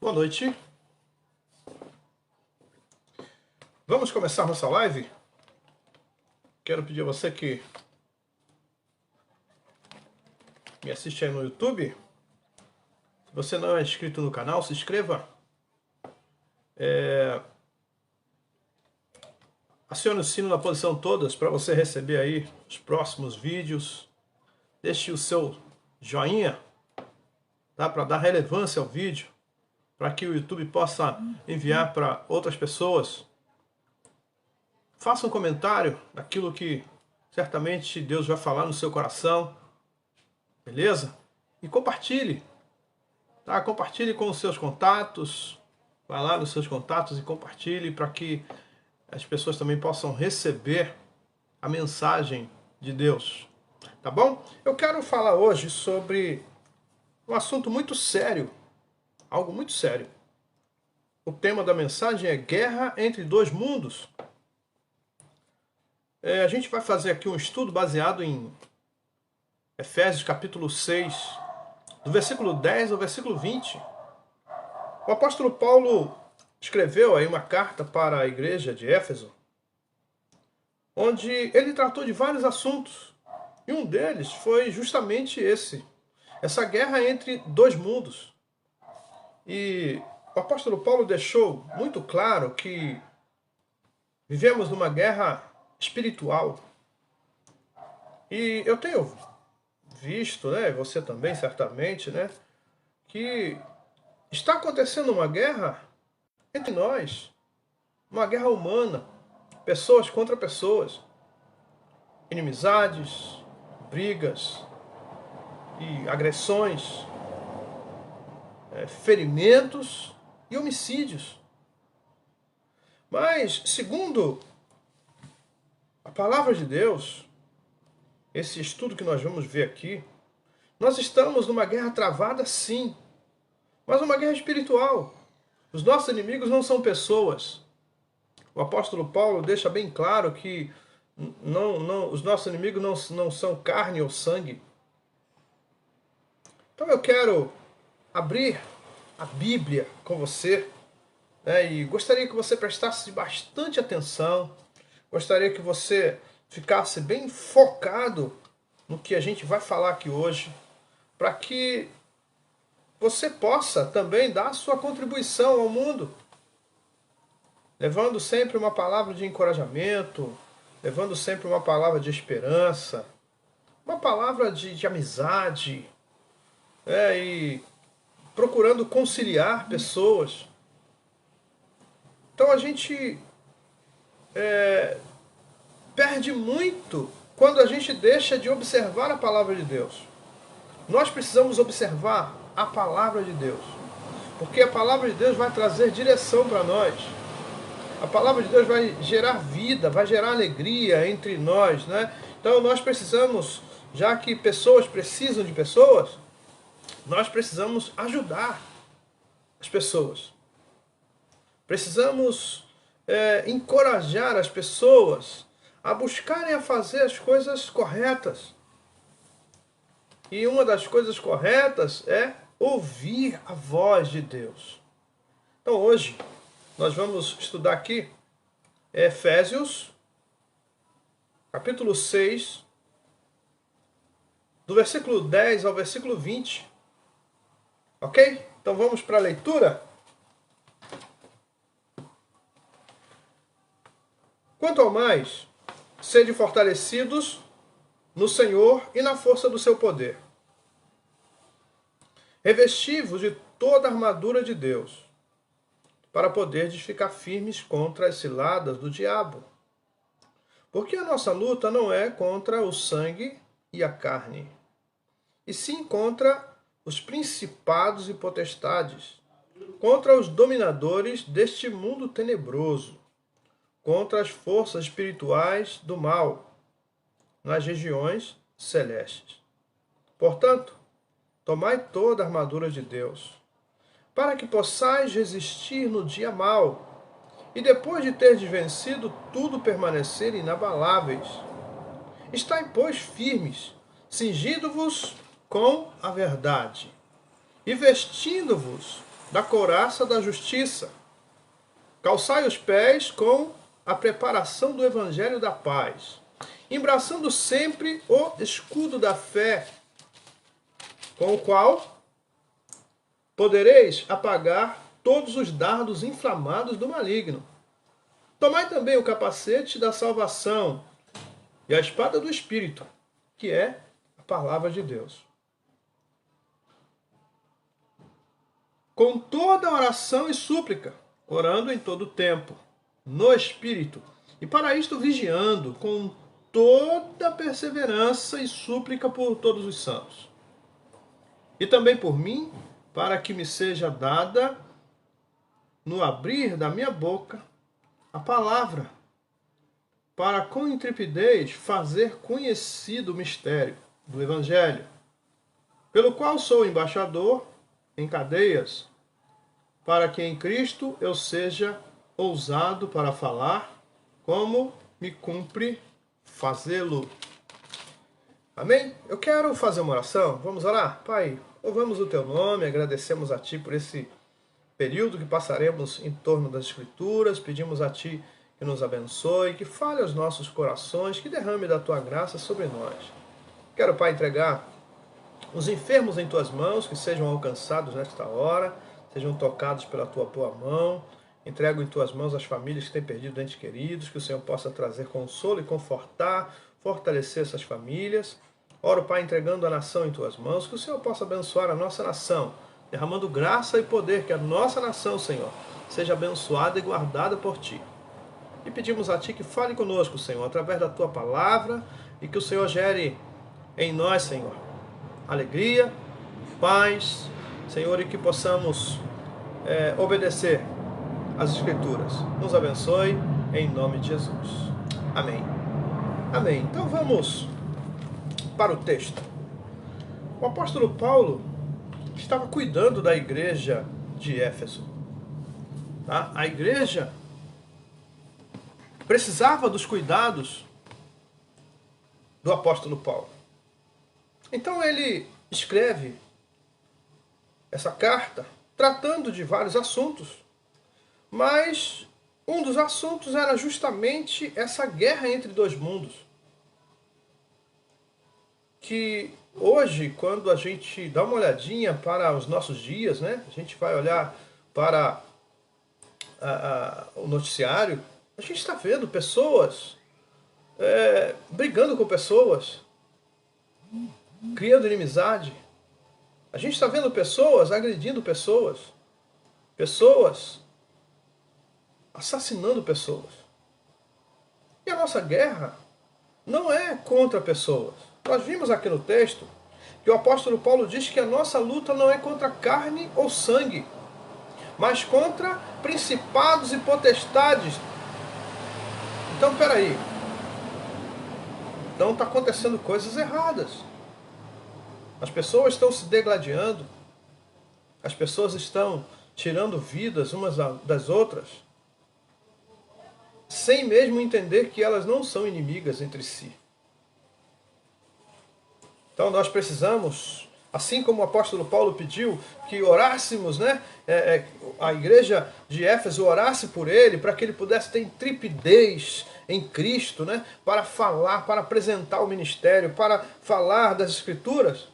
Boa noite. Vamos começar nossa live? Quero pedir a você que me assiste aí no YouTube. Se você não é inscrito no canal, se inscreva. Acione o sino na posição todas para você receber aí os próximos vídeos. Deixe o seu joinha, tá? Para dar relevância ao vídeo, para que o YouTube possa enviar para outras pessoas. Faça um comentário daquilo que certamente Deus vai falar no seu coração, beleza? E compartilhe, tá? Compartilhe com os seus contatos, vai lá nos seus contatos e compartilhe para que as pessoas também possam receber a mensagem de Deus, tá bom? Eu quero falar hoje sobre um assunto muito sério, algo muito sério. O tema da mensagem é Guerra entre Dois Mundos. A gente vai fazer aqui um estudo baseado em Efésios capítulo 6, do versículo 10 ao versículo 20. O apóstolo Paulo escreveu aí uma carta para a igreja de Éfeso, onde ele tratou de vários assuntos. E um deles foi justamente essa guerra entre dois mundos. E o apóstolo Paulo deixou muito claro que vivemos numa guerra espiritual. E eu tenho visto, né, você também certamente, né, que está acontecendo uma guerra entre nós, uma guerra humana, pessoas contra pessoas, inimizades, brigas e agressões, ferimentos e homicídios. Mas, segundo a palavra de Deus, esse estudo que nós vamos ver aqui, nós estamos numa guerra travada, sim, mas uma guerra espiritual. Os nossos inimigos não são pessoas. O apóstolo Paulo deixa bem claro que os nossos inimigos não são carne ou sangue. Então eu quero abrir a Bíblia com você, né, e gostaria que você prestasse bastante atenção, gostaria que você ficasse bem focado no que a gente vai falar aqui hoje, para que você possa também dar a sua contribuição ao mundo, levando sempre uma palavra de encorajamento, levando sempre uma palavra de esperança, uma palavra de amizade, e procurando conciliar pessoas. Então a gente perde muito quando a gente deixa de observar a palavra de Deus. Nós precisamos observar a palavra de Deus, porque a palavra de Deus vai trazer direção para nós. A palavra de Deus vai gerar vida, vai gerar alegria entre nós, né? Então nós precisamos, já que pessoas precisam de pessoas, nós precisamos ajudar as pessoas. Precisamos encorajar as pessoas a buscarem a fazer as coisas corretas. E uma das coisas corretas é ouvir a voz de Deus. Então hoje nós vamos estudar aqui Efésios, capítulo 6, do versículo 10 ao versículo 20. Ok? Então vamos para a leitura? Quanto ao mais, sede fortalecidos no Senhor e na força do seu poder. Revesti-vos de toda a armadura de Deus, para poderdes ficar firmes contra as ciladas do diabo. Porque a nossa luta não é contra o sangue e a carne, e sim contra os principados e potestades, contra os dominadores deste mundo tenebroso, contra as forças espirituais do mal, nas regiões celestes. Portanto, tomai toda a armadura de Deus, para que possais resistir no dia mau, e depois de terdes vencido tudo permanecer inabaláveis. Estai, pois, firmes, cingindo-vos com a verdade, e vestindo-vos da couraça da justiça. Calçai os pés com a preparação do evangelho da paz, embraçando sempre o escudo da fé, com o qual podereis apagar todos os dardos inflamados do maligno. Tomai também o capacete da salvação e a espada do Espírito, que é a palavra de Deus. Com toda oração e súplica, orando em todo o tempo, no Espírito, e para isto vigiando com toda perseverança e súplica por todos os santos. E também por mim, para que me seja dada, no abrir da minha boca, a palavra, para com intrepidez fazer conhecido o mistério do Evangelho, pelo qual sou embaixador em cadeias, para que em Cristo eu seja ousado para falar, como me cumpre fazê-lo. Amém? Eu quero fazer uma oração. Vamos orar? Pai, louvamos o teu nome, agradecemos a ti por esse período que passaremos em torno das Escrituras, pedimos a ti que nos abençoe, que fale aos nossos corações, que derrame da tua graça sobre nós. Quero, Pai, entregar os enfermos em tuas mãos, que sejam alcançados nesta hora, sejam tocados pela tua boa mão. Entrego em tuas mãos as famílias que têm perdido entes queridos, que o Senhor possa trazer consolo e confortar, fortalecer essas famílias. Oro, Pai, entregando a nação em tuas mãos, que o Senhor possa abençoar a nossa nação, derramando graça e poder, que a nossa nação, Senhor, seja abençoada e guardada por ti. E pedimos a ti que fale conosco, Senhor, através da tua palavra, e que o Senhor gere em nós, Senhor, alegria, paz, Senhor, e que possamos obedecer às Escrituras. Nos abençoe, em nome de Jesus. Amém. Amém. Então vamos para o texto. O apóstolo Paulo estava cuidando da igreja de Éfeso. Tá? A igreja precisava dos cuidados do apóstolo Paulo. Então ele escreve essa carta tratando de vários assuntos, mas um dos assuntos era justamente essa guerra entre dois mundos. Que hoje, quando a gente dá uma olhadinha para os nossos dias, né, a gente vai olhar para o noticiário, a gente está vendo pessoas brigando com pessoas, criando inimizade. A gente está vendo pessoas agredindo pessoas, pessoas assassinando pessoas. E a nossa guerra não é contra pessoas. Nós vimos aqui no texto que o apóstolo Paulo diz que a nossa luta não é contra carne ou sangue, mas contra principados e potestades. Então, peraí. Então está acontecendo coisas erradas. As pessoas estão se degladiando. As pessoas estão tirando vidas umas das outras, sem mesmo entender que elas não são inimigas entre si. Então nós precisamos, assim como o apóstolo Paulo pediu que orássemos, né, a igreja de Éfeso orasse por ele, para que ele pudesse ter intrepidez em Cristo, né, para falar, para apresentar o ministério, para falar das Escrituras.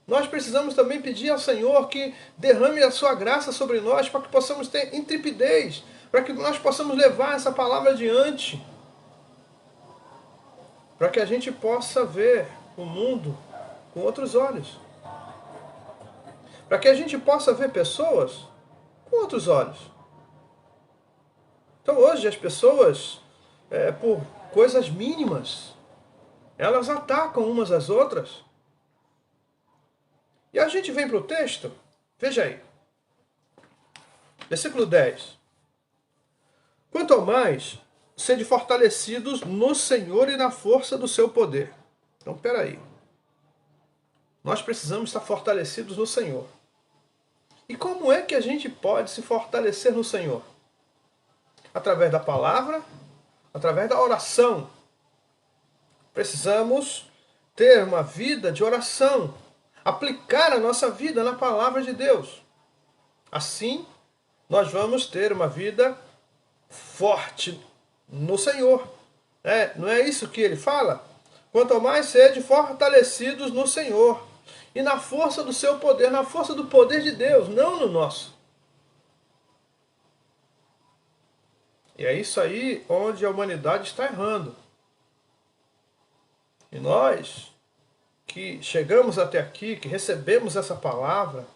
Nós precisamos também pedir ao Senhor que derrame a sua graça sobre nós, para que possamos ter intrepidez, para que nós possamos levar essa palavra adiante, para que a gente possa ver o mundo com outros olhos, para que a gente possa ver pessoas com outros olhos. Então hoje as pessoas, por coisas mínimas, elas atacam umas às outras. E a gente vem para o texto, veja aí, versículo 10. Quanto ao mais, sede fortalecidos no Senhor e na força do seu poder. Então, peraí. Nós precisamos estar fortalecidos no Senhor. E como é que a gente pode se fortalecer no Senhor? Através da palavra, através da oração. Precisamos ter uma vida de oração. Aplicar a nossa vida na palavra de Deus. Assim, nós vamos ter uma vida forte no Senhor. Não é isso que ele fala? Quanto mais sede fortalecidos no Senhor e na força do seu poder, na força do poder de Deus, não no nosso. E é isso aí onde a humanidade está errando. E nós que chegamos até aqui, que recebemos essa palavra,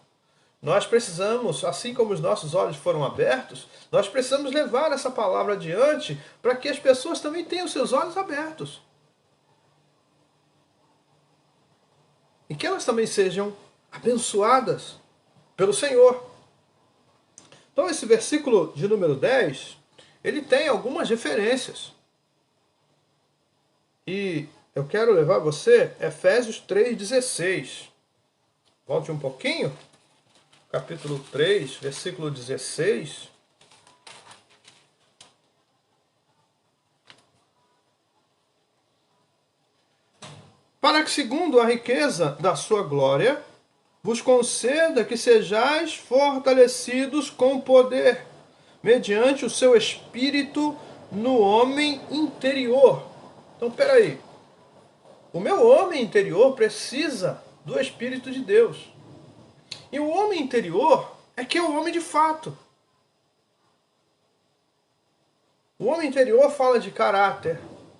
nós precisamos, assim como os nossos olhos foram abertos, nós precisamos levar essa palavra adiante para que as pessoas também tenham seus olhos abertos. E que elas também sejam abençoadas pelo Senhor. Então esse versículo de número 10, ele tem algumas referências. E eu quero levar você a Efésios 3,16. Volte um pouquinho. Capítulo 3, versículo 16. Para que, segundo a riqueza da sua glória, vos conceda que sejais fortalecidos com poder, mediante o seu Espírito no homem interior. Então, peraí. O meu homem interior precisa do Espírito de Deus. E o homem interior é que é o homem de fato. O homem interior fala de caráter.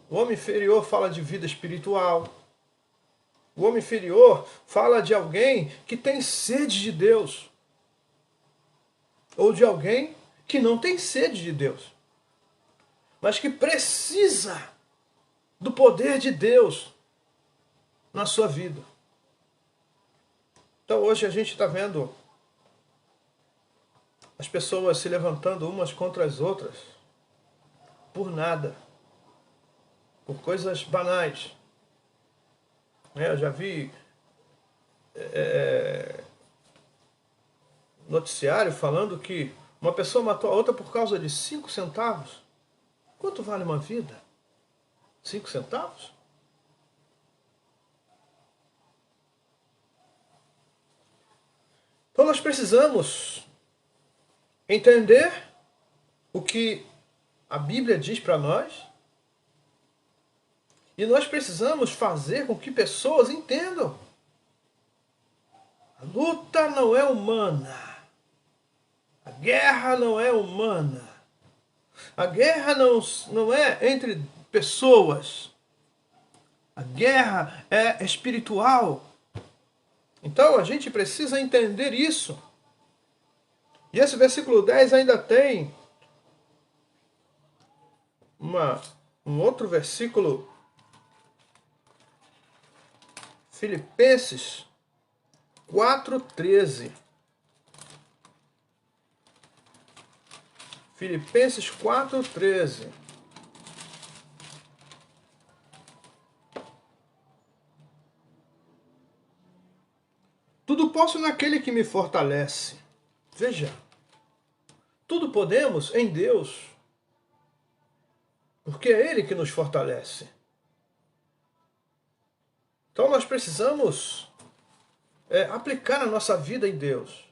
O homem inferior fala de vida espiritual. O homem inferior fala de alguém que tem sede de Deus. Ou de alguém que não tem sede de Deus. Mas que precisa do poder de Deus na sua vida. Então hoje a gente está vendo as pessoas se levantando umas contra as outras por nada, por coisas banais. Eu já vi noticiário falando que uma pessoa matou a outra por causa de 5 centavos. Quanto vale uma vida? 5 centavos? Então nós precisamos entender o que a Bíblia diz para nós e nós precisamos fazer com que pessoas entendam. A luta não é humana. A guerra não é humana. A guerra não é entre pessoas. A guerra é espiritual. Então a gente precisa entender isso. E esse versículo 10 ainda tem um outro versículo, Filipenses 4,13. Filipenses 4,13. Tudo posso naquele que me fortalece. Veja, tudo podemos em Deus, porque é Ele que nos fortalece. Então nós precisamos aplicar a nossa vida em Deus.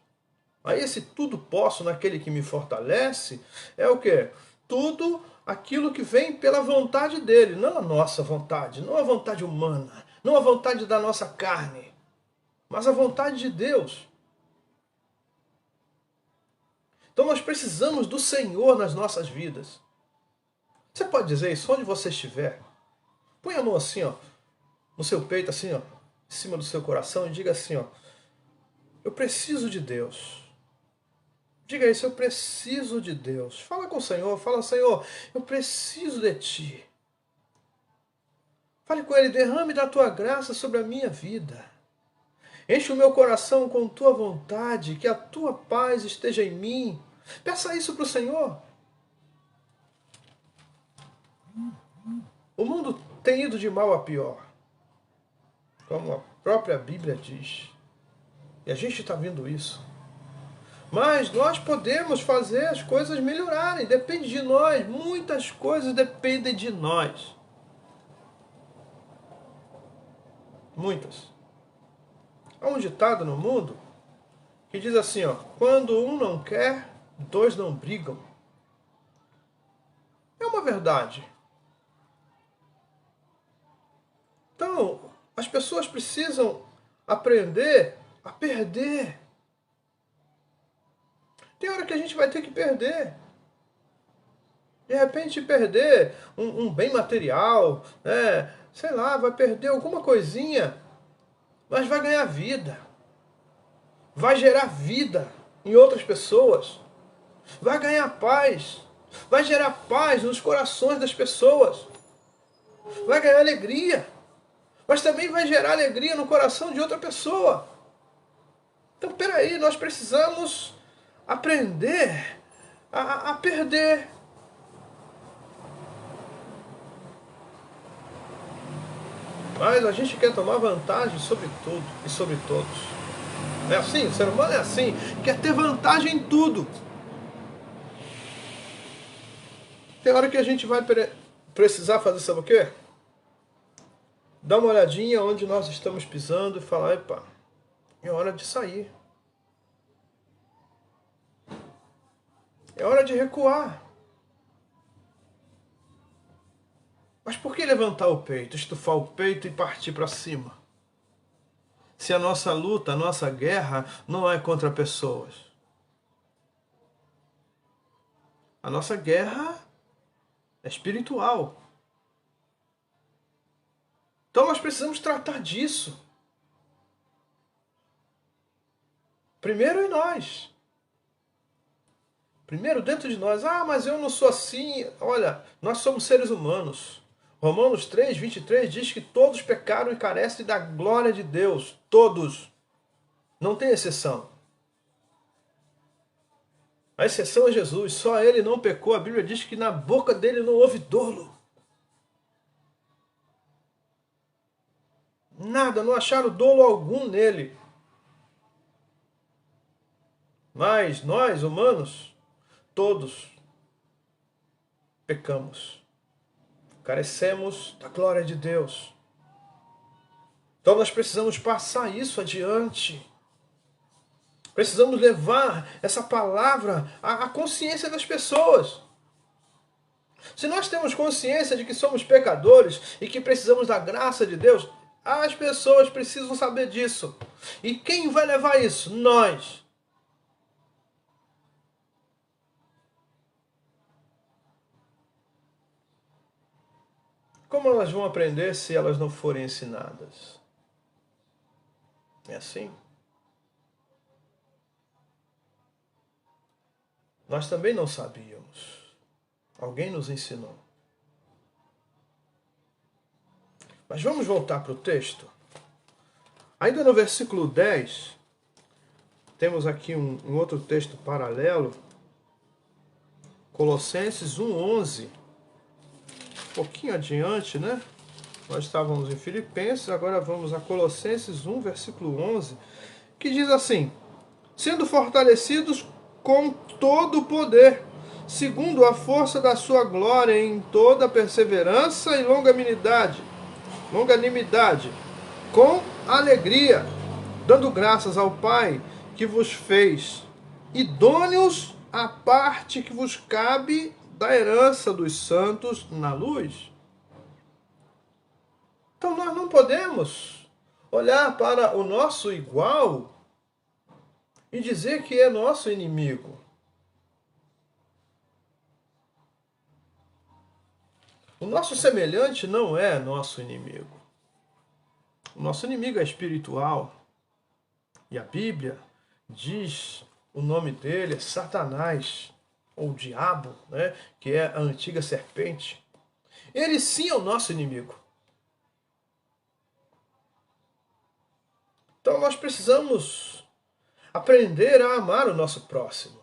Aí esse tudo posso naquele que me fortalece é o quê? Tudo aquilo que vem pela vontade dele, não a nossa vontade, não a vontade humana, não a vontade da nossa carne, mas a vontade de Deus. Então nós precisamos do Senhor nas nossas vidas. Você pode dizer isso onde você estiver. Põe a mão assim, ó, no seu peito, assim, ó, em cima do seu coração e diga assim, ó: eu preciso de Deus. Diga isso, eu preciso de Deus. Fala com o Senhor, fala: Senhor, eu preciso de Ti. Fale com Ele: derrame da Tua graça sobre a minha vida. Enche o meu coração com Tua vontade, que a Tua paz esteja em mim. Peça isso para o Senhor. O mundo tem ido de mal a pior, como a própria Bíblia diz. E a gente está vendo isso. Mas nós podemos fazer as coisas melhorarem. Depende de nós. Muitas coisas dependem de nós. Muitas. Há um ditado no mundo que diz assim, ó, quando um não quer, dois não brigam. É uma verdade. Então, as pessoas precisam aprender a perder. Tem hora que a gente vai ter que perder. De repente perder um bem material, né? Sei lá, vai perder alguma coisinha, mas vai ganhar vida. Vai gerar vida em outras pessoas. Vai ganhar paz. Vai gerar paz nos corações das pessoas. Vai ganhar alegria. Mas também vai gerar alegria no coração de outra pessoa. Então, peraí, nós precisamos aprender a perder. Mas a gente quer tomar vantagem sobre tudo e sobre todos. É assim? O ser humano é assim. Quer ter vantagem em tudo. Tem hora que a gente vai precisar fazer, sabe o quê? Dar uma olhadinha onde nós estamos pisando e falar, epa, é hora de sair. É hora de recuar. Mas por que levantar o peito, estufar o peito e partir para cima? Se a nossa luta, a nossa guerra não é contra pessoas. A nossa guerra é espiritual. Então nós precisamos tratar disso. Primeiro em nós. Primeiro dentro de nós. Ah, mas eu não sou assim. Olha, nós somos seres humanos. Romanos 3, 23 diz que todos pecaram e carecem da glória de Deus. Todos. Não tem exceção. A exceção é Jesus. Só ele não pecou. A Bíblia diz que na boca dele não houve dolo. Nada, não acharam dolo algum nele. Mas nós, humanos, todos pecamos. Carecemos da glória de Deus. Então nós precisamos passar isso adiante. Precisamos levar essa palavra à consciência das pessoas. Se nós temos consciência de que somos pecadores e que precisamos da graça de Deus, as pessoas precisam saber disso. E quem vai levar isso? Nós. Como elas vão aprender se elas não forem ensinadas? É assim? Nós também não sabíamos. Alguém nos ensinou. Mas vamos voltar para o texto. Ainda no versículo 10, temos aqui um outro texto paralelo. Colossenses 1:11. Um pouquinho adiante, né? Nós estávamos em Filipenses, agora vamos a Colossenses 1, versículo 11, que diz assim: sendo fortalecidos com todo o poder, segundo a força da sua glória, em toda perseverança e longanimidade, com alegria, dando graças ao Pai que vos fez idôneos à parte que vos cabe da herança dos santos na luz. Então nós não podemos olhar para o nosso igual e dizer que é nosso inimigo. O nosso semelhante não é nosso inimigo. O nosso inimigo é espiritual. E a Bíblia diz, o nome dele é Satanás, ou Diabo, né? Que é a antiga serpente. Ele sim é o nosso inimigo. Então nós precisamos aprender a amar o nosso próximo.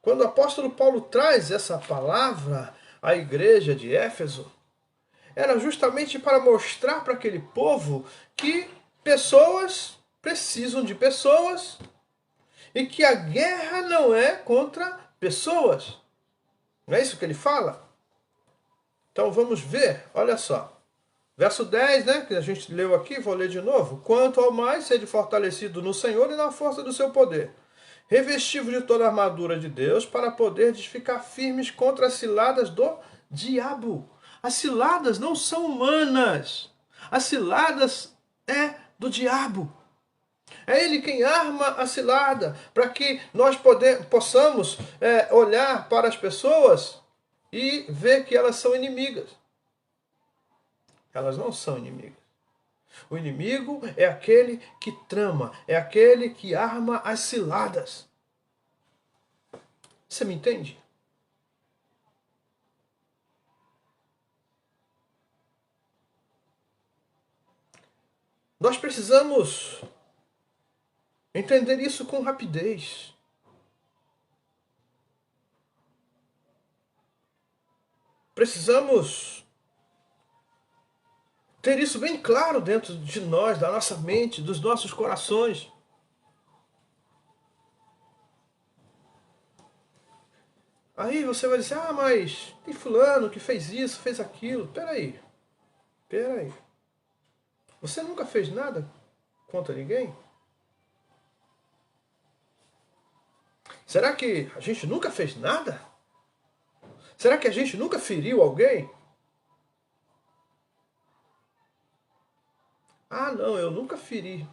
Quando o apóstolo Paulo traz essa palavra à igreja de Éfeso, era justamente para mostrar para aquele povo que pessoas precisam de pessoas e que a guerra não é contra pessoas. Não é isso que ele fala? Então vamos ver, olha só. Verso 10, né, que a gente leu aqui, vou ler de novo. Quanto ao mais, sede fortalecido no Senhor e na força do seu poder. Revestivos de toda a armadura de Deus, para poderdes ficar firmes contra as ciladas do diabo. As ciladas não são humanas. As ciladas é do diabo. É ele quem arma a cilada, para que nós possamos olhar para as pessoas e ver que elas são inimigas. Elas não são inimigas. O inimigo é aquele que trama, é aquele que arma as ciladas. Você me entende? Nós precisamos entender isso com rapidez. Precisamos ter isso bem claro dentro de nós, da nossa mente, dos nossos corações. Aí você vai dizer, mas tem fulano que fez isso, fez aquilo. Peraí. Você nunca fez nada contra ninguém? Será que a gente nunca fez nada? Será que a gente nunca feriu alguém? Ah, não, eu nunca feri.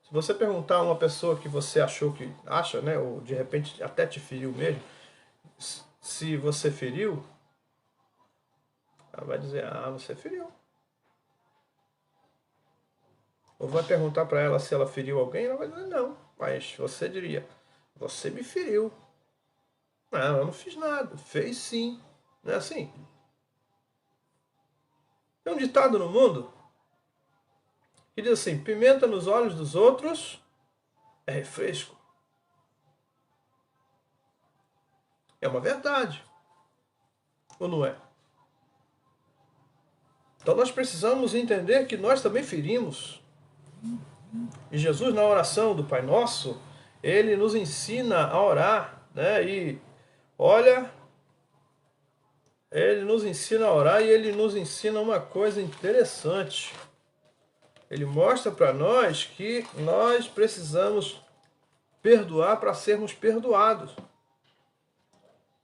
Se você perguntar a uma pessoa que você acha, né, ou de repente até te feriu mesmo, se você feriu, ela vai dizer, você feriu. Ou vai perguntar para ela se ela feriu alguém, ela vai dizer, não. Mas você diria, você me feriu. Não, eu não fiz nada. Fez sim. Não é assim? Tem um ditado no mundo que diz assim, pimenta nos olhos dos outros é refresco. É uma verdade. Ou não é? Então nós precisamos entender que nós também ferimos. E Jesus, na oração do Pai Nosso, ele nos ensina a orar, né? E olha, ele nos ensina a orar e ele nos ensina uma coisa interessante. Ele mostra para nós que nós precisamos perdoar para sermos perdoados.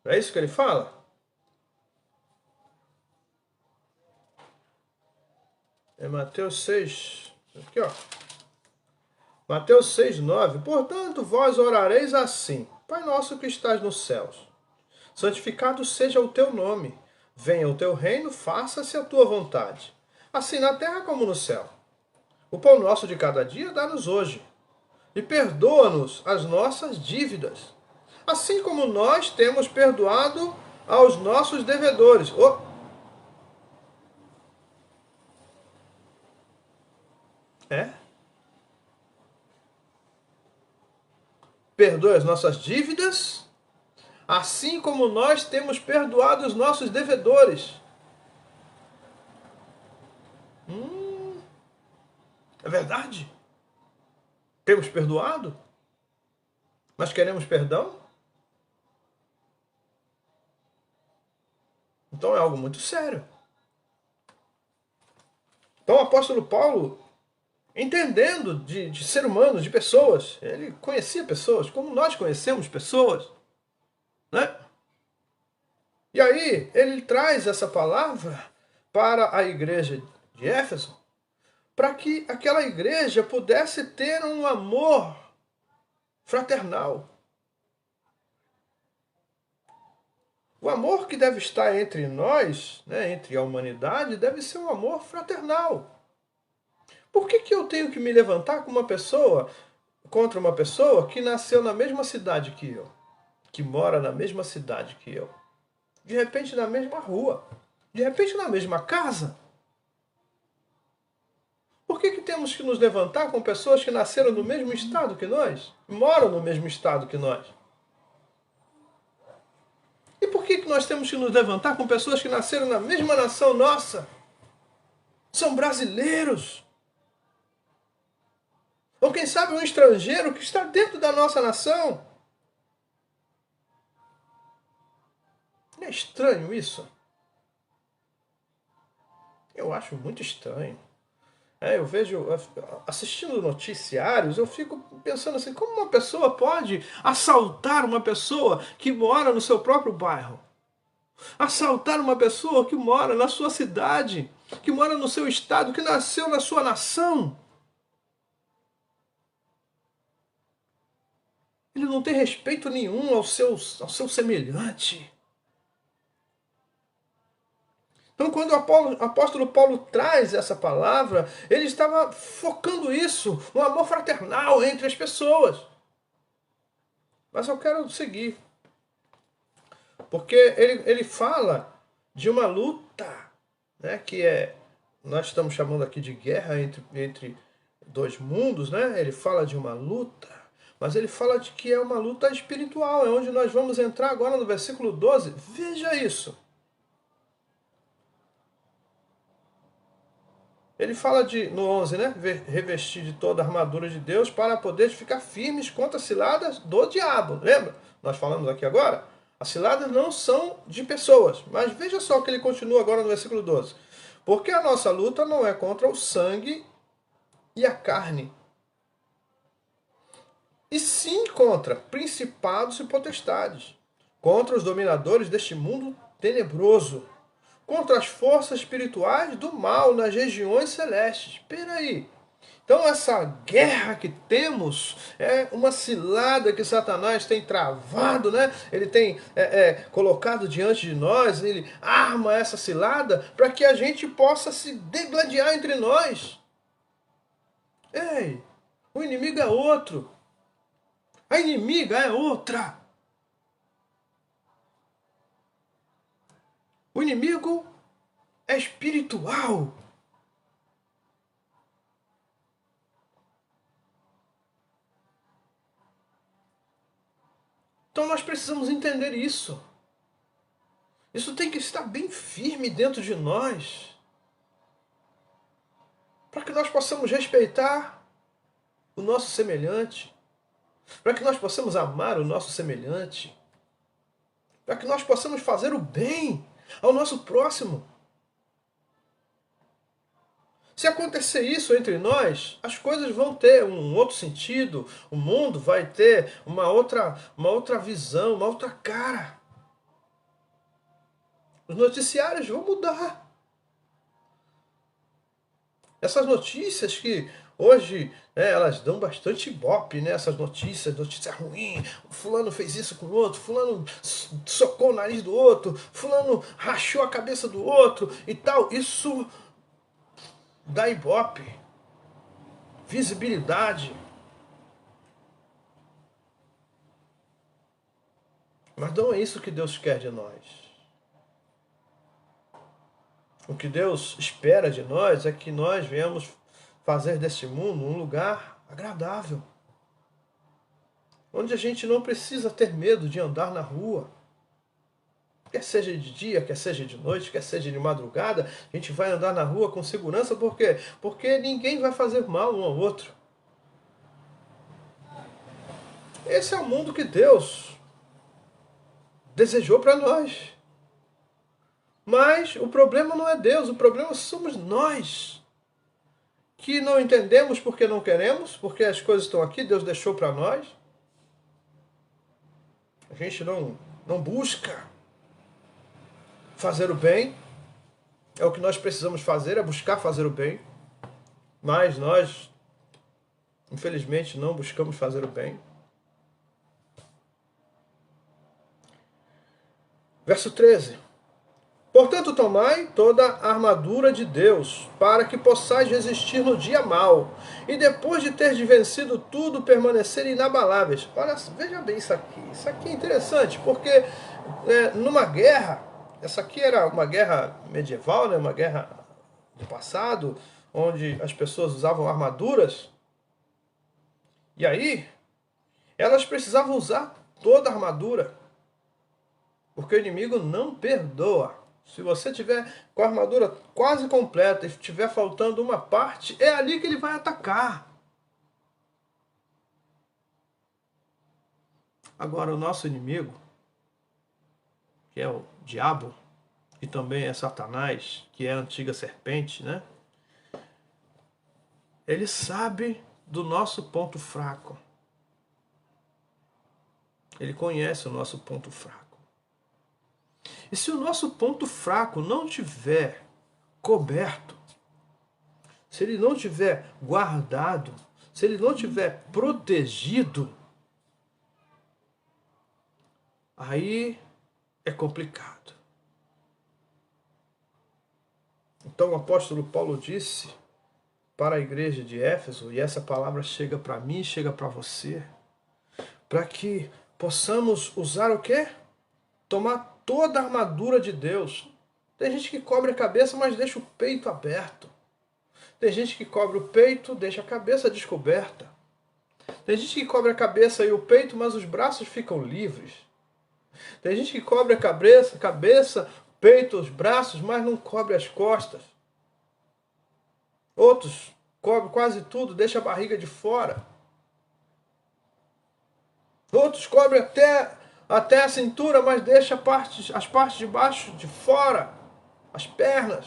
Não é isso que ele fala? É Mateus 6. Aqui, ó. Mateus 6, 9. Portanto, vós orareis assim: Pai nosso que estás nos céus, santificado seja o teu nome. Venha o teu reino, faça-se a tua vontade, assim na terra como no céu. O pão nosso de cada dia dá-nos hoje. E perdoa-nos as nossas dívidas, assim como nós temos perdoado aos nossos devedores. É? Perdoe as nossas dívidas, assim como nós temos perdoado os nossos devedores. É verdade? Temos perdoado? Nós queremos perdão? Então é algo muito sério. Então o apóstolo Paulo, entendendo de ser humano, de pessoas, ele conhecia pessoas, como nós conhecemos pessoas, né? E aí ele traz essa palavra para a igreja de Éfeso, para que aquela igreja pudesse ter um amor fraternal. O amor que deve estar entre nós, né, entre a humanidade, deve ser um amor fraternal. Por que eu tenho que me levantar contra uma pessoa que nasceu na mesma cidade que eu, que mora na mesma cidade que eu, de repente na mesma rua, de repente na mesma casa? Por que temos que nos levantar com pessoas que nasceram no mesmo estado que nós, moram no mesmo estado que nós? E por que nós temos que nos levantar com pessoas que nasceram na mesma nação nossa? São brasileiros. Ou quem sabe um estrangeiro que está dentro da nossa nação. Não é estranho isso? Eu acho muito estranho. Eu vejo, assistindo noticiários, eu fico pensando assim, como uma pessoa pode assaltar uma pessoa que mora no seu próprio bairro? Assaltar uma pessoa que mora na sua cidade, que mora no seu estado, que nasceu na sua nação? Ele não tem respeito nenhum ao seu semelhante. Então, quando o apóstolo Paulo traz essa palavra, ele estava focando isso, um amor fraternal entre as pessoas. Mas eu quero seguir, porque ele fala de uma luta, né, nós estamos chamando aqui de guerra entre dois mundos, né? Ele fala de uma luta, mas ele fala de que é uma luta espiritual, é onde nós vamos entrar agora no versículo 12. Veja isso. Ele fala no 11, né? Revestir de toda a armadura de Deus para poder ficar firmes contra as ciladas do diabo. Lembra? Nós falamos aqui agora. As ciladas não são de pessoas. Mas veja só que ele continua agora no versículo 12. Porque a nossa luta não é contra o sangue e a carne, e sim contra principados e potestades, contra os dominadores deste mundo tenebroso, contra as forças espirituais do mal nas regiões celestes. Espera aí. Então essa guerra que temos é uma cilada que Satanás tem travado, né? Ele tem colocado diante de nós, ele arma essa cilada para que a gente possa se degladiar entre nós. Ei, o inimigo é outro. A inimiga é outra. O inimigo é espiritual. Então nós precisamos entender isso. Isso tem que estar bem firme dentro de nós, para que nós possamos respeitar o nosso semelhante, para que nós possamos amar o nosso semelhante, para que nós possamos fazer o bem ao nosso próximo. Se acontecer isso entre nós, as coisas vão ter um outro sentido, o mundo vai ter uma outra visão, uma outra cara. Os noticiários vão mudar. Essas notícias que hoje, né, elas dão bastante ibope, né? Essas notícias, notícia ruim, fulano fez isso com o outro, fulano socou o nariz do outro, fulano rachou a cabeça do outro e tal. Isso dá ibope, visibilidade. Mas não é isso que Deus quer de nós. O que Deus espera de nós é que nós venhamos fazer deste mundo um lugar agradável, onde a gente não precisa ter medo de andar na rua. Quer seja de dia, quer seja de noite, quer seja de madrugada, a gente vai andar na rua com segurança, por quê? Porque ninguém vai fazer mal um ao outro. Esse é o mundo que Deus desejou para nós. Mas o problema não é Deus, o problema somos nós, que não entendemos porque não queremos, porque as coisas estão aqui, Deus deixou para nós. A gente não busca fazer o bem. É o que nós precisamos fazer, é buscar fazer o bem. Mas nós, infelizmente, não buscamos fazer o bem. Verso 13. Portanto, tomai toda a armadura de Deus, para que possais resistir no dia mau, e depois de ter vencido tudo, permanecer inabaláveis. Olha, veja bem isso aqui. Isso aqui é interessante, porque numa guerra, essa aqui era uma guerra medieval, né, uma guerra do passado, onde as pessoas usavam armaduras, e aí elas precisavam usar toda a armadura, porque o inimigo não perdoa. Se você tiver com a armadura quase completa e estiver faltando uma parte, é ali que ele vai atacar. Agora, o nosso inimigo, que é o diabo, que também é Satanás, que é a antiga serpente, né? Ele sabe do nosso ponto fraco. Ele conhece o nosso ponto fraco. E se o nosso ponto fraco não tiver coberto, se ele não tiver guardado, se ele não tiver protegido, aí é complicado. Então o apóstolo Paulo disse para a igreja de Éfeso, e essa palavra chega para mim, chega para você, para que possamos usar o quê? Tomar toda a armadura de Deus. Tem gente que cobre a cabeça, mas deixa o peito aberto. Tem gente que cobre o peito, deixa a cabeça descoberta. Tem gente que cobre a cabeça e o peito, mas os braços ficam livres. Tem gente que cobre a cabeça, peito, os braços, mas não cobre as costas. Outros cobrem quase tudo, deixa a barriga de fora. Outros cobrem até a cintura, mas deixa as partes de baixo de fora, as pernas.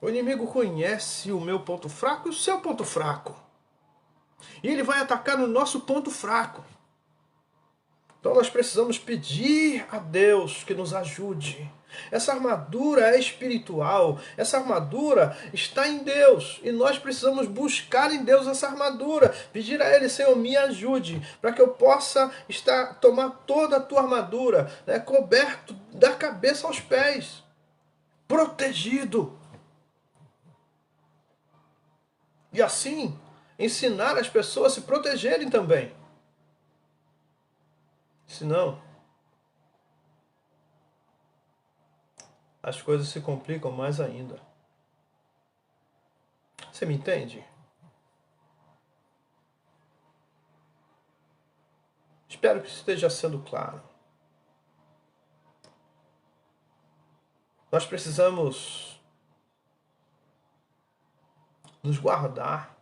O inimigo conhece o meu ponto fraco e o seu ponto fraco. E ele vai atacar no nosso ponto fraco. Então nós precisamos pedir a Deus que nos ajude. Essa armadura é espiritual, essa armadura está em Deus. E nós precisamos buscar em Deus essa armadura. Pedir a Ele, Senhor, me ajude, para que eu possa tomar toda a tua armadura, né, coberto da cabeça aos pés, protegido. E assim, ensinar as pessoas a se protegerem também. Senão, as coisas se complicam mais ainda. Você me entende? Espero que esteja sendo claro. Nós precisamos nos guardar.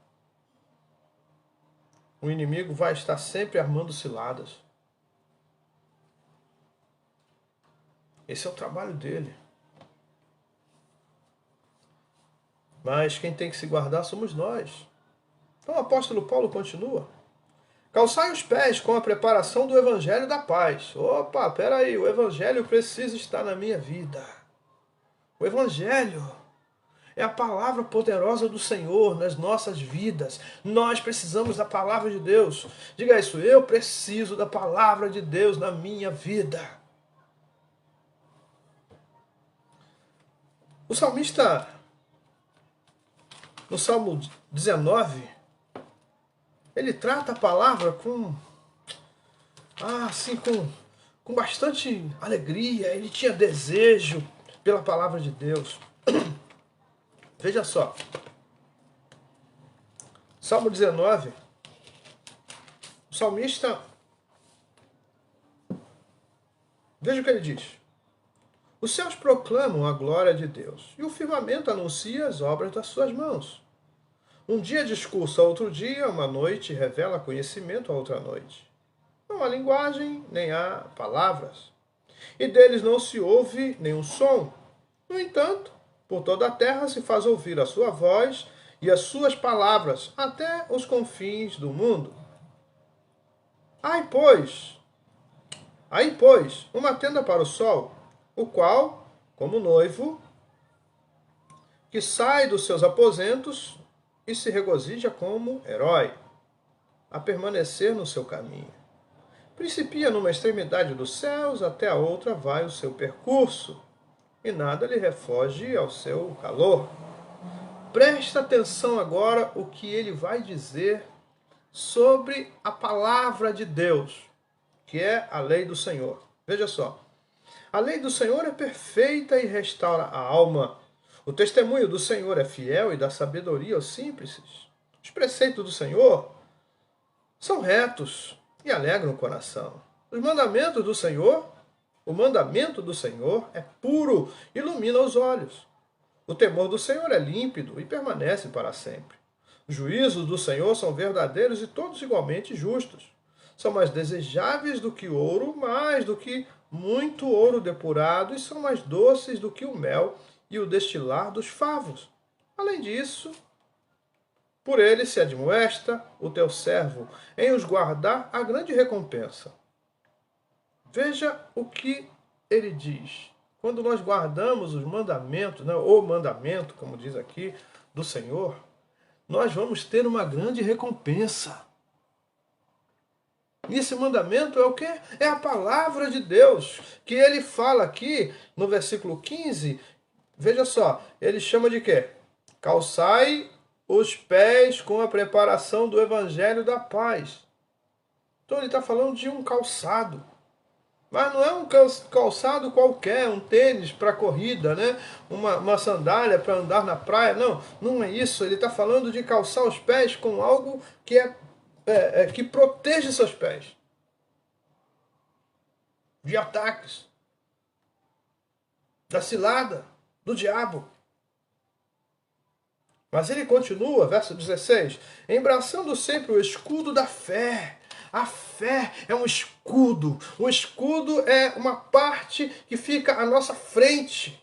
O inimigo vai estar sempre armando ciladas. Esse é o trabalho dele. Mas quem tem que se guardar somos nós. Então o apóstolo Paulo continua. Calçai os pés com a preparação do evangelho da paz. Opa, peraí, o evangelho precisa estar na minha vida. O evangelho é a palavra poderosa do Senhor nas nossas vidas. Nós precisamos da palavra de Deus. Diga isso, eu preciso da palavra de Deus na minha vida. O salmista, no Salmo 19, ele trata a palavra com bastante alegria. Ele tinha desejo pela palavra de Deus. Veja só. Salmo 19. O salmista, veja o que ele diz. Os céus proclamam a glória de Deus, e o firmamento anuncia as obras das suas mãos. Um dia discursa a outro dia, uma noite revela conhecimento a outra noite. Não há linguagem, nem há palavras, e deles não se ouve nenhum som. No entanto, por toda a terra se faz ouvir a sua voz e as suas palavras, até os confins do mundo. Aí, pois, uma tenda para o sol, o qual, como noivo, que sai dos seus aposentos e se regozija como herói, a permanecer no seu caminho. Principia numa extremidade dos céus, até a outra vai o seu percurso, e nada lhe refoge ao seu calor. Presta atenção agora o que ele vai dizer sobre a palavra de Deus, que é a lei do Senhor. Veja só. A lei do Senhor é perfeita e restaura a alma. O testemunho do Senhor é fiel e dá sabedoria aos simples. Os preceitos do Senhor são retos e alegram o coração. O mandamento do Senhor é puro, ilumina os olhos. O temor do Senhor é límpido e permanece para sempre. Os juízos do Senhor são verdadeiros e todos igualmente justos. São mais desejáveis do que ouro, mais do que muito ouro depurado e são mais doces do que o mel e o destilar dos favos. Além disso, por ele se admoesta o teu servo em os guardar a grande recompensa. Veja o que ele diz. Quando nós guardamos os mandamentos, né, o mandamento, como diz aqui, do Senhor, nós vamos ter uma grande recompensa. E esse mandamento é o quê? É a palavra de Deus, que ele fala aqui no versículo 15. Veja só, ele chama de quê? Calçai os pés com a preparação do evangelho da paz. Então ele está falando de um calçado. Mas não é um calçado qualquer, um tênis para corrida, né? Uma sandália para andar na praia. Não, não é isso. Ele está falando de calçar os pés com algo que que proteja seus pés de ataques, da cilada, do diabo. Mas ele continua, verso 16, embraçando sempre o escudo da fé. A fé é um escudo. O escudo é uma parte que fica à nossa frente.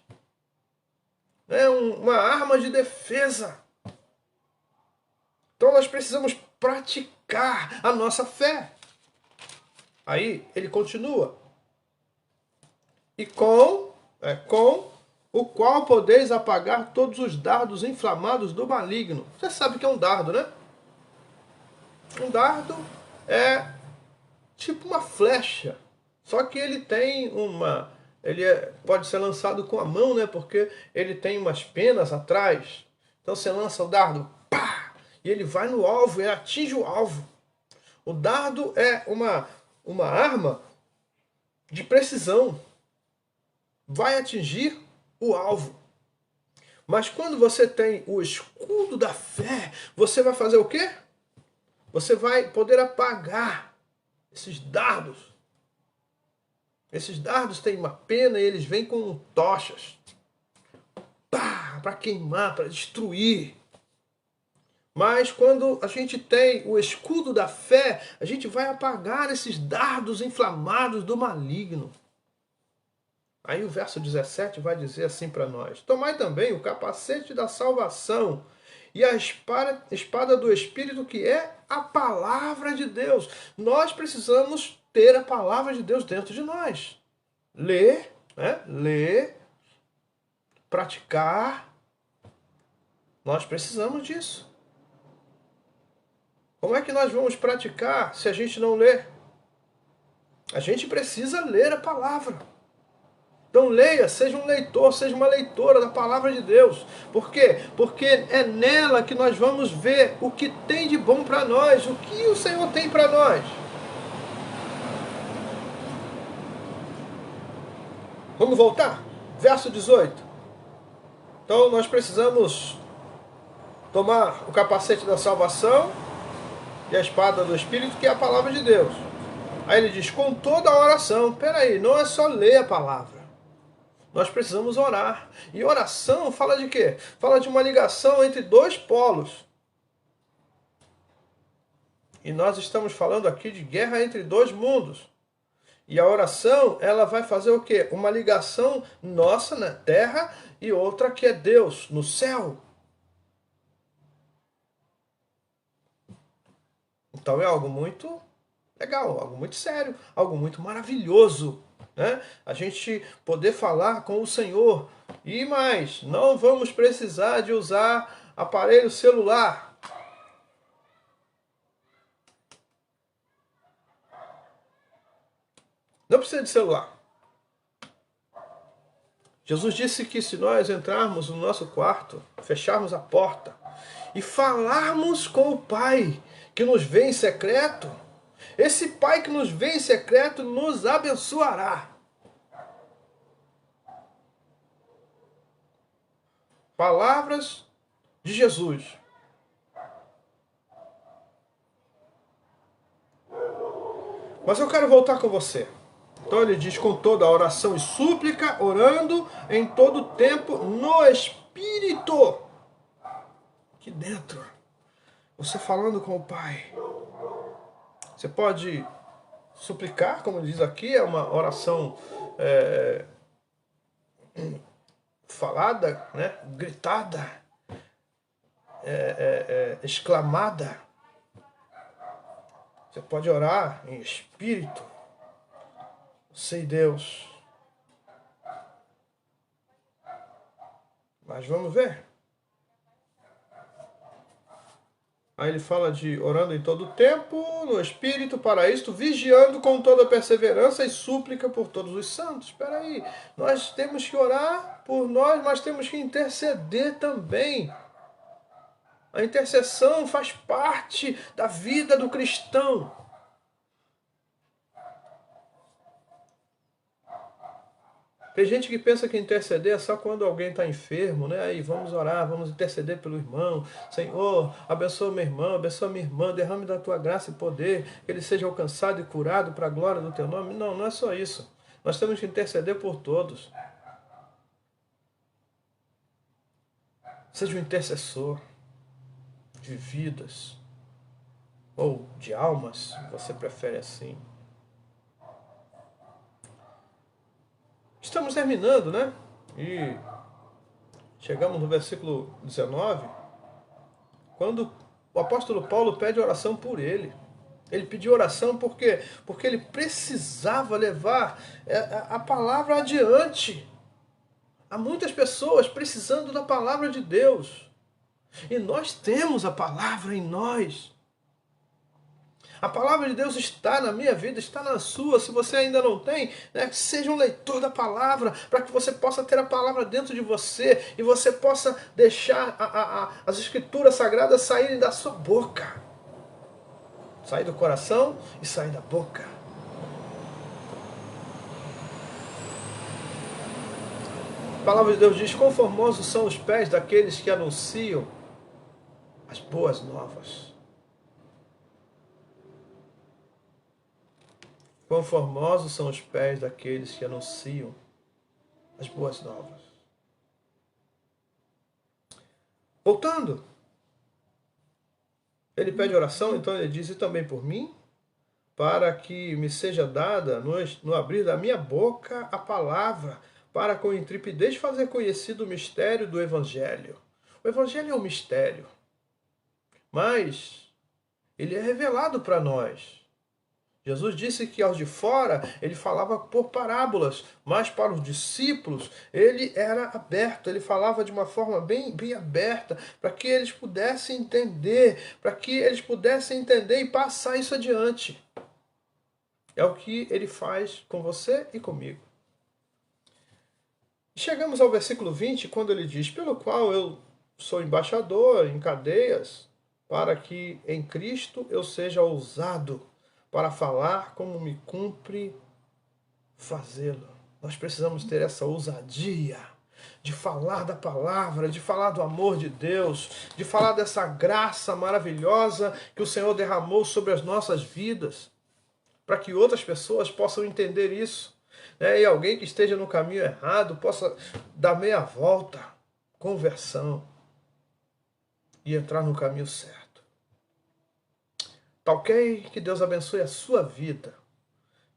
É uma arma de defesa. Então nós precisamos praticar a nossa fé. Aí ele continua. E com o qual podeis apagar todos os dardos inflamados do maligno. Você sabe o que é um dardo, né? Um dardo é tipo uma flecha. Só que ele tem pode ser lançado com a mão, né? Porque ele tem umas penas atrás. Então você lança o dardo, pá! E ele vai no alvo, ele atinge o alvo. O dardo é uma arma de precisão. Vai atingir o alvo. Mas quando você tem o escudo da fé, você vai fazer o quê? Você vai poder apagar esses dardos. Esses dardos têm uma pena e eles vêm com tochas. Para queimar, para destruir. Mas quando a gente tem o escudo da fé, a gente vai apagar esses dardos inflamados do maligno. Aí o verso 17 vai dizer assim para nós: tomai também o capacete da salvação e a espada do Espírito, que é a palavra de Deus. Nós precisamos ter a palavra de Deus dentro de nós. Ler, né? Ler, praticar. Nós precisamos disso. Como é que nós vamos praticar se a gente não ler? A gente precisa ler a palavra. Então leia, seja um leitor, seja uma leitora da palavra de Deus. Por quê? Porque é nela que nós vamos ver o que tem de bom para nós, o que o Senhor tem para nós. Vamos voltar? Verso 18. Então nós precisamos tomar o capacete da salvação e a espada do Espírito, que é a palavra de Deus. Aí ele diz, com toda a oração. Peraí, não é só ler a palavra. Nós precisamos orar. E oração fala de quê? Fala de uma ligação entre dois polos. E nós estamos falando aqui de guerra entre dois mundos. E a oração, ela vai fazer o quê? Uma ligação nossa na terra e outra que é Deus, no céu. Então é algo muito legal, algo muito sério, algo muito maravilhoso. Né? A gente poder falar com o Senhor. E mais, não vamos precisar de usar aparelho celular. Não precisa de celular. Jesus disse que se nós entrarmos no nosso quarto, fecharmos a porta e falarmos com o Pai que nos vê em secreto, esse Pai que nos vê em secreto nos abençoará. Palavras de Jesus. Mas eu quero voltar com você. Então ele diz, com toda a oração e súplica, orando em todo tempo no Espírito. Aqui dentro. Você falando com o Pai. Você pode Suplicar, como diz aqui, é uma oração falada, né? Gritada, exclamada. Você pode orar em espírito, você e Deus. Mas vamos ver. Aí ele fala de orando em todo o tempo, no Espírito, para isto, vigiando com toda perseverança e súplica por todos os santos. Espera aí, nós temos que orar por nós, mas temos que interceder também. A intercessão faz parte da vida do cristão. Tem gente que pensa que interceder é só quando alguém está enfermo, né? Aí vamos orar, vamos interceder pelo irmão. Senhor, abençoa meu irmão, abençoa minha irmã, derrame da tua graça e poder, que ele seja alcançado e curado para a glória do teu nome. Não, não é só isso. Nós temos que interceder por todos. Seja um intercessor de vidas ou de almas, se você prefere assim. Estamos terminando, né? E chegamos no versículo 19, quando o apóstolo Paulo pede oração por ele. Ele pediu oração porque ele precisava levar a palavra adiante. Há muitas pessoas precisando da palavra de Deus. E nós temos a palavra em nós. A palavra de Deus está na minha vida, está na sua. Se você ainda não tem, né, seja um leitor da palavra, para que você possa ter a palavra dentro de você e você possa deixar as escrituras sagradas saírem da sua boca. Sair do coração e sair da boca. A palavra de Deus diz: quão formosos são os pés daqueles que anunciam as boas novas. Quão formosos são os pés daqueles que anunciam as boas novas. Voltando. Ele pede oração, então ele diz: e também por mim, para que me seja dada no abrir da minha boca a palavra, para com intrepidez fazer conhecido o mistério do Evangelho. O Evangelho é um mistério, mas ele é revelado para nós. Jesus disse que aos de fora ele falava por parábolas, mas para os discípulos ele era aberto, ele falava de uma forma bem aberta, para que eles pudessem entender, e passar isso adiante. É o que ele faz com você e comigo. Chegamos ao versículo 20, quando ele diz: pelo qual eu sou embaixador em cadeias, para que em Cristo eu seja ousado para falar como me cumpre fazê-lo. Nós precisamos ter essa ousadia de falar da palavra, de falar do amor de Deus, de falar dessa graça maravilhosa que o Senhor derramou sobre as nossas vidas, para que outras pessoas possam entender isso, né? E alguém que esteja no caminho errado possa dar meia volta, conversão, e entrar no caminho certo. Tá ok? Que Deus abençoe a sua vida.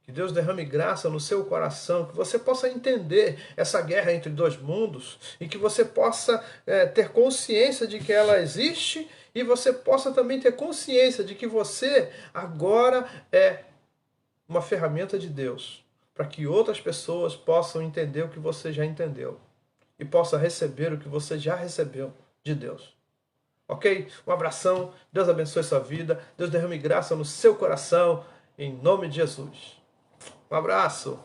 Que Deus derrame graça no seu coração. Que você possa entender essa guerra entre dois mundos. E que você possa ter consciência de que ela existe. E você possa também ter consciência de que você agora é uma ferramenta de Deus. Para que outras pessoas possam entender o que você já entendeu. E possa receber o que você já recebeu de Deus. Ok? Um abração, Deus abençoe sua vida, Deus derrame graça no seu coração, em nome de Jesus. Um abraço.